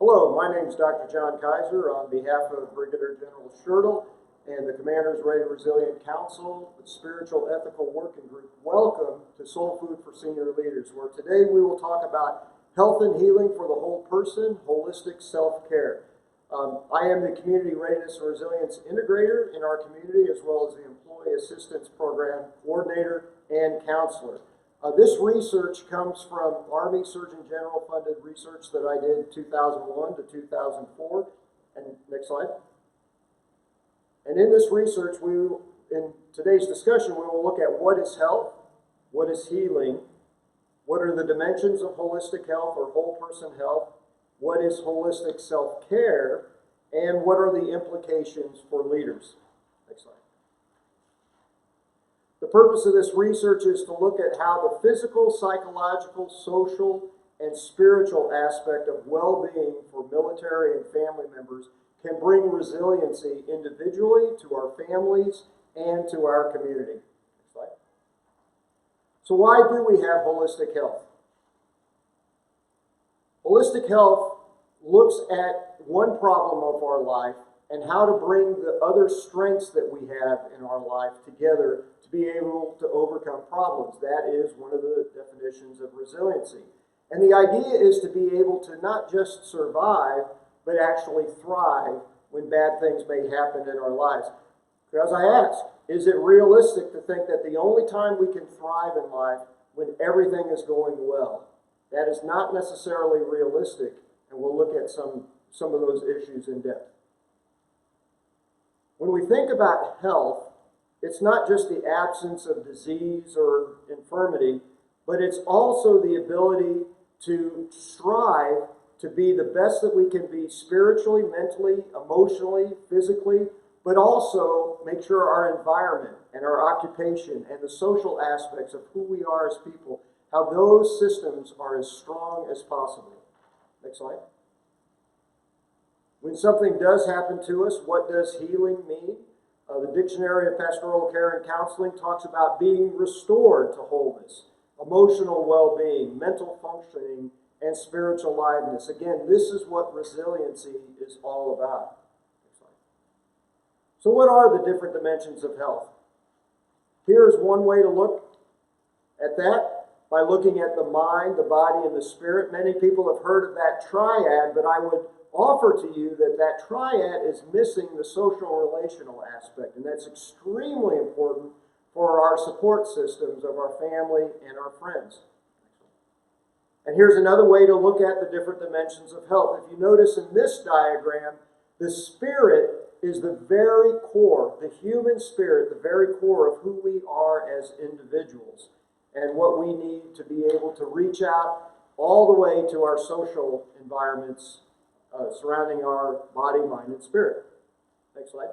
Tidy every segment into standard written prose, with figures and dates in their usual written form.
Hello, my name is Dr. John Kaiser on behalf of Brigadier General Schertle and the Commander's Ready Resilient Council, the Spiritual Ethical Working Group. Welcome to Soul Food for Senior Leaders, where today we will talk about health and healing for the whole person, holistic self-care. I am the Community Readiness and Resilience Integrator in our community, as well as the Employee Assistance Program Coordinator and Counselor. This research comes from Army Surgeon General funded research that I did 2001 to 2004. And next slide. And in this research, in today's discussion, we will look at what is health, what is healing, what are the dimensions of holistic health or whole person health, what is holistic self-care, and what are the implications for leaders. Next slide. The purpose of this research is to look at how the physical, psychological, social, and spiritual aspect of well-being for military and family members can bring resiliency individually, to our families, and to our community. Next slide. So why do we have holistic health? Holistic health looks at one problem of our life and how to bring the other strengths that we have in our life together to be able to overcome problems. That is one of the definitions of resiliency. And the idea is to be able to not just survive, but actually thrive when bad things may happen in our lives. Because I ask, is it realistic to think that the only time we can thrive in life when everything is going well? That is not necessarily realistic, and we'll look at some of those issues in depth. When we think about health, it's not just the absence of disease or infirmity, but it's also the ability to strive to be the best that we can be spiritually, mentally, emotionally, physically, but also make sure our environment and our occupation and the social aspects of who we are as people, how those systems are as strong as possible. Next slide. When something does happen to us, what does healing mean? The Dictionary of Pastoral Care and Counseling talks about being restored to wholeness, emotional well-being, mental functioning, and spiritual aliveness. Again, this is what resiliency is all about. So what are the different dimensions of health? Here's one way to look at that, by looking at the mind, the body, and the spirit. Many people have heard of that triad, but I would offer to you that that triad is missing the social relational aspect, and that's extremely important for our support systems of our family and our friends. And here's another way to look at the different dimensions of health. If you notice in this diagram, the spirit is the very core, the human spirit, the very core of who we are as individuals and what we need to be able to reach out all the way to our social environments surrounding our body, mind, and spirit. Next slide.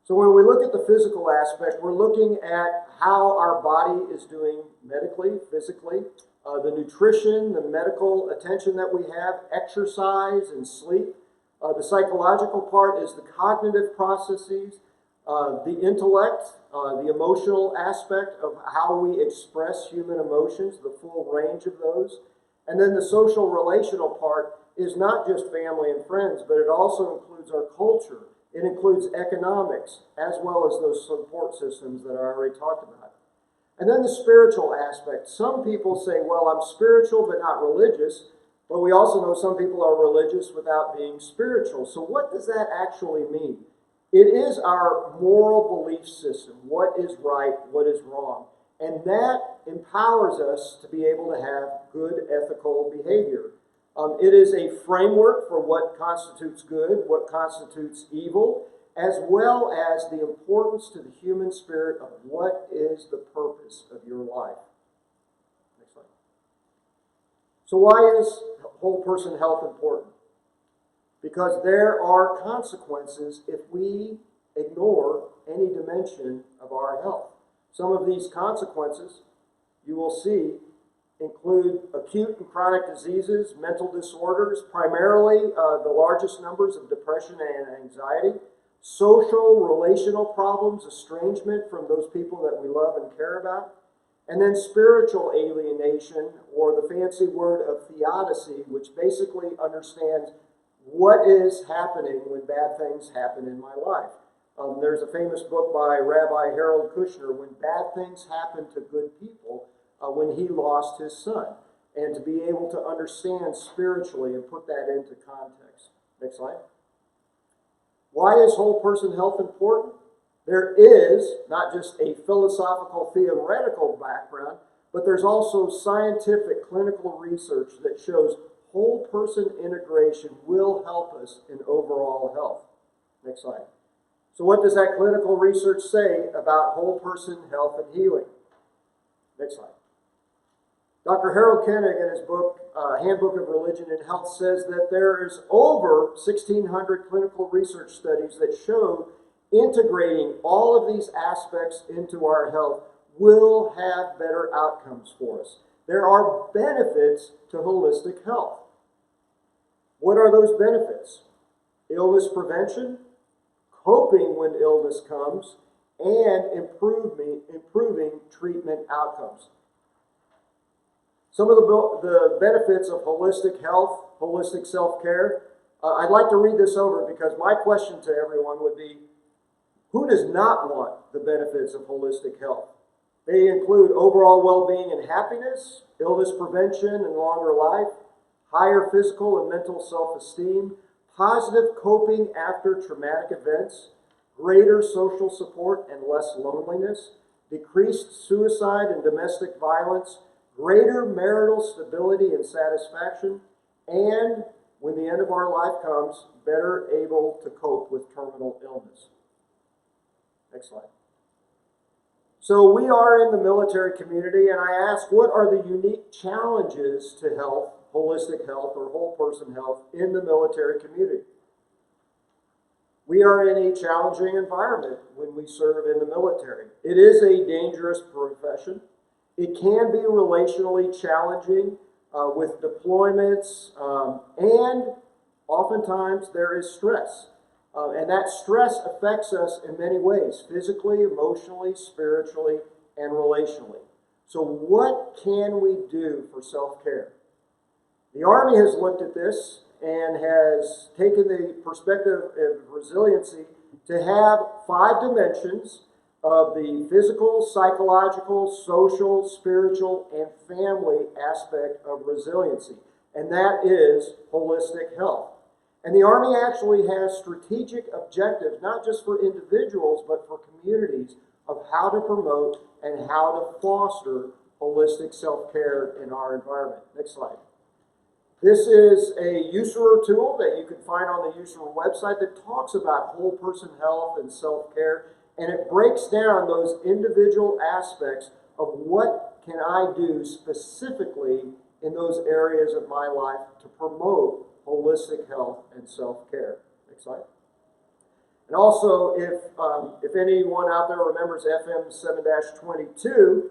So when we look at the physical aspect, we're looking at how our body is doing medically, physically, the nutrition, the medical attention that we have, exercise and sleep. The psychological part is the cognitive processes, the intellect, the emotional aspect of how we express human emotions, the full range of those. And then the social relational part is not just family and friends, but it also includes our culture. It includes economics, as well as those support systems that I already talked about. And then the spiritual aspect. Some people say, well, I'm spiritual but not religious. But we also know some people are religious without being spiritual. So what does that actually mean? It is our moral belief system. What is right? What is wrong? And that empowers us to be able to have good ethical behavior. It is a framework for what constitutes good, what constitutes evil, as well as the importance to the human spirit of what is the purpose of your life. Next slide. So why is whole person health important? Because there are consequences if we ignore any dimension of our health. Some of these consequences, you will see, include acute and chronic diseases, mental disorders, primarily the largest numbers of depression and anxiety, social, relational problems, estrangement from those people that we love and care about, and then spiritual alienation, or the fancy word of the Odyssey, which basically understands what is happening when bad things happen in my life. There's a famous book by Rabbi Harold Kushner, When Bad Things Happen to Good People, when he lost his son. And to be able to understand spiritually and put that into context. Next slide. Why is whole person health important? There is not just a philosophical, theoretical background, but there's also scientific, clinical research that shows whole person integration will help us in overall health. Next slide. So what does that clinical research say about whole person health and healing? Next slide. Dr. Harold Koenig, in his book, Handbook of Religion and Health, says that there is over 1,600 clinical research studies that show integrating all of these aspects into our health will have better outcomes for us. There are benefits to holistic health. What are those benefits? Illness prevention, coping when illness comes, and improving treatment outcomes. Some of the benefits of holistic health, holistic self-care, I'd like to read this over because my question to everyone would be, who does not want the benefits of holistic health? They include overall well-being and happiness, illness prevention and longer life, higher physical and mental self-esteem, positive coping after traumatic events, greater social support and less loneliness, decreased suicide and domestic violence, greater marital stability and satisfaction, and, when the end of our life comes, better able to cope with terminal illness. Next slide. So we are in the military community, and I ask, what are the unique challenges to health, holistic health, or whole person health in the military community? We are in a challenging environment when we serve in the military. It is a dangerous profession. It can be relationally challenging with deployments, and oftentimes there is stress. And that stress affects us in many ways, physically, emotionally, spiritually, and relationally. So what can we do for self-care? The Army has looked at this and has taken the perspective of resiliency to have 5 dimensions of the physical, psychological, social, spiritual, and family aspect of resiliency. And that is holistic health. And the Army actually has strategic objectives, not just for individuals, but for communities, of how to promote and how to foster holistic self-care in our environment. Next slide. This is a USERR tool that you can find on the USERR website that talks about whole person health and self-care, and it breaks down those individual aspects of what can I do specifically in those areas of my life to promote holistic health and self-care. Next slide. And also, if anyone out there remembers FM 7-22,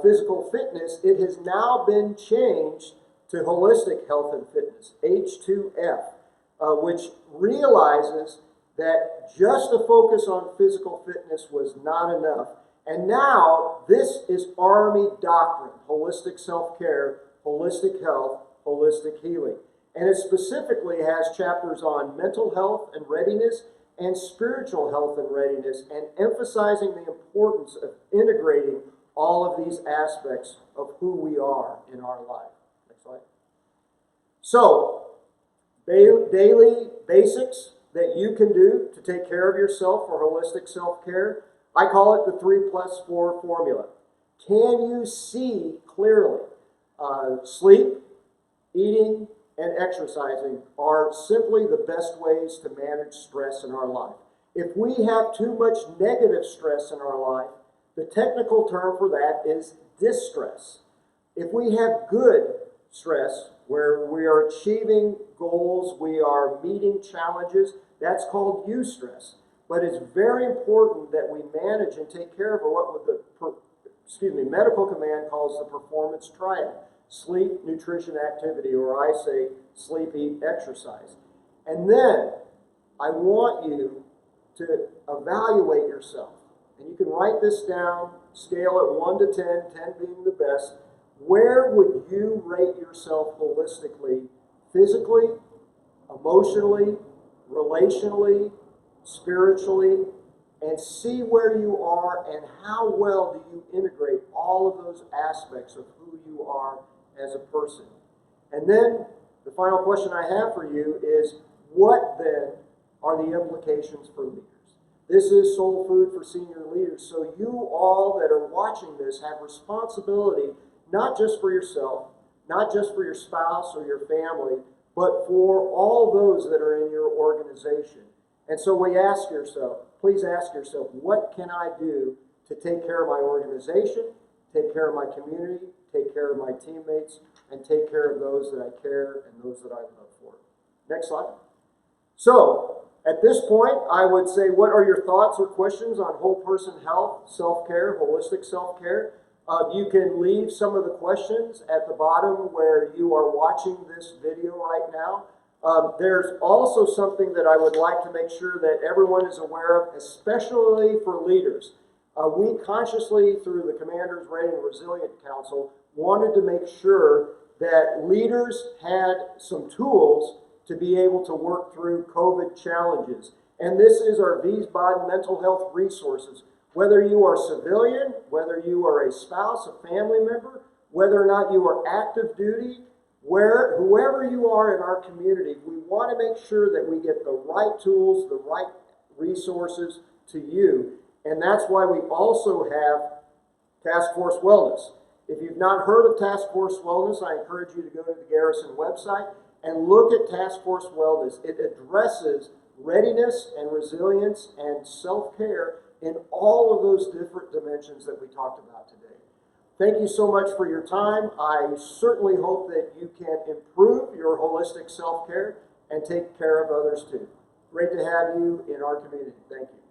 physical fitness, it has now been changed to holistic health and fitness, H2F, which realizes that just a focus on physical fitness was not enough. And now this is Army doctrine, holistic self-care, holistic health, holistic healing. And it specifically has chapters on mental health and readiness and spiritual health and readiness, and emphasizing the importance of integrating all of these aspects of who we are in our life. Next slide. So, daily basics that you can do to take care of yourself for holistic self-care, I call it the 3+4 formula. Can you see clearly? Sleep, eating, and exercising are simply the best ways to manage stress in our life. If we have too much negative stress in our life, the technical term for that is distress. If we have good stress, where we are achieving goals, we are meeting challenges, that's called eustress. But it's very important that we manage and take care of what the medical command calls the performance triad. Sleep, nutrition, activity, or I say sleep, eat, exercise. And then I want you to evaluate yourself. And you can write this down, scale it 1 to 10, 10 being the best. where would you rate yourself holistically, physically, emotionally, relationally, spiritually, and see where you are and how well do you integrate all of those aspects of who you are as a person. And then the final question I have for you is, what then are the implications for leaders? This is soul food for senior leaders, so you all that are watching this have responsibility not just for yourself, not just for your spouse or your family, but for all those that are in your organization. And so please ask yourself, what can I do to take care of my organization, take care of my community, take care of my teammates, and take care of those that I care and those that I love for? Next slide. So, at this point, I would say, what are your thoughts or questions on whole person health, self-care, holistic self-care? You can leave some of the questions at the bottom where you are watching this video right now. There's also something that I would like to make sure that everyone is aware of, especially for leaders. We consciously, through the Commanders Ready and Resilient Council, wanted to make sure that leaders had some tools to be able to work through COVID challenges. And this is our Wiesbaden Mental Health Resources. Whether you are civilian, whether you are a spouse, a family member, whether or not you are active duty, whoever you are in our community, we want to make sure that we get the right tools, the right resources to you. And that's why we also have Task Force Wellness. If you've not heard of Task Force Wellness, I encourage you to go to the Garrison website and look at Task Force Wellness. It addresses readiness and resilience and self-care in all of those different dimensions that we talked about today. Thank you so much for your time. I certainly hope that you can improve your holistic self-care and take care of others too. Great to have you in our community. Thank you.